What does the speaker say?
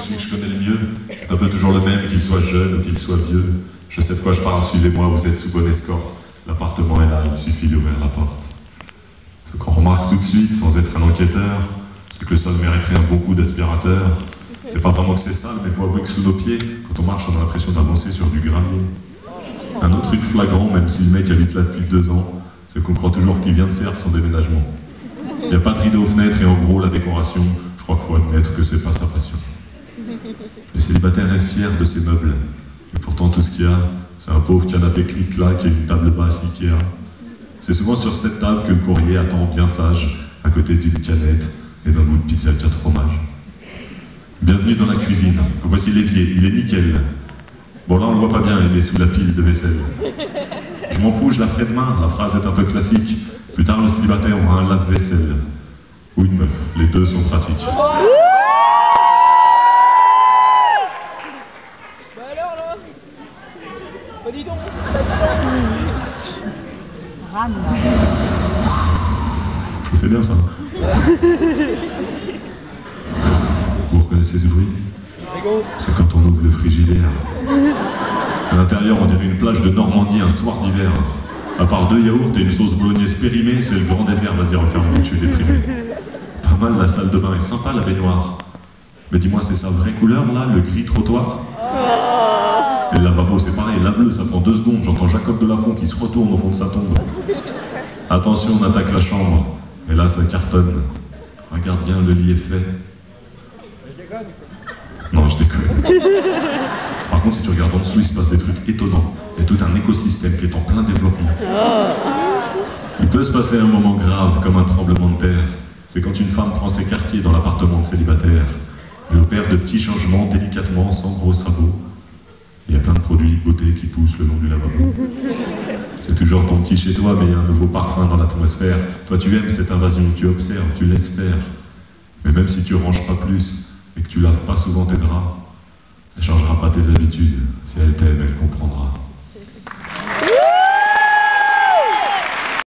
celui que je connais le mieux. C'est un peu toujours le même, qu'il soit jeune ou qu'il soit vieux. Je sais de quoi je parle, suivez-moi, vous êtes sous bonne escorte. L'appartement est là, il suffit d'ouvrir la porte. Ce qu'on remarque tout de suite, sans être un enquêteur, c'est que le sol mériterait un bon coup d'aspirateur. C'est pas vraiment que c'est sale, mais faut avouer que sous nos pieds, quand on marche, on a l'impression d'avancer sur du gravier. Un autre truc flagrant, même si le mec habite là depuis 2 ans, c'est qu'on croit toujours qu'il vient de faire son déménagement. Il n'y a pas de rideau aux fenêtres et en gros, la décoration, je crois qu'il faut admettre que c'est pas sa passion. Le célibataire est fier de ses meubles. Et pourtant, tout ce qu'il y a, c'est un pauvre canapé clic-clac et une table basse Ikea. C'est souvent sur cette table que le courrier attend bien sage, à côté d'une canette et d'un bout de pizza 4 fromages. Bienvenue dans la cuisine. Voici l'évier, il est nickel. Bon là on le voit pas bien, il est sous la pile de vaisselle. Je m'en fous, je la ferai demain, la phrase est un peu classique. Plus tard le célibataire aura un lave-vaisselle. Ou une meuf, les deux sont pratiques. Bah alors là, bah dis donc. Rame. C'est bien ça. Vous reconnaissez ce bruit? C'est quand on ouvre le frigidaire. À l'intérieur, on dirait une plage de Normandie un soir d'hiver. À part 2 yaourts et une sauce bolognaise périmée, c'est le grand désert, vas-y referme, je suis déprimé. Pas mal, la salle de bain est sympa, la baignoire. Mais dis-moi, c'est sa vraie couleur là, le gris trottoir? Et le lavabo, c'est pareil, la bleue, ça prend 2 secondes, j'entends Jacob Delafont qui se retourne au fond de sa tombe. Attention, on attaque la chambre. Et là, ça cartonne. Regarde bien, le lit est fait. Non, je déconne. Par contre, si tu regardes en dessous, il se passe des trucs étonnants. Il y a tout un écosystème qui est en plein développement. Il peut se passer un moment grave, comme un tremblement de terre. C'est quand une femme prend ses quartiers dans l'appartement de célibataire. Elle opère de petits changements délicatement, sans gros sabots. Il y a plein de produits de beauté qui poussent le long du lavabo. C'est toujours ton petit chez toi, mais il y a un nouveau parfum dans l'atmosphère. Toi, tu aimes cette invasion, tu observes, tu l'espères. Mais même si tu ranges pas plus, et que tu laves pas souvent tes draps, elle changera pas tes habitudes. Si elle t'aime, elle comprendra.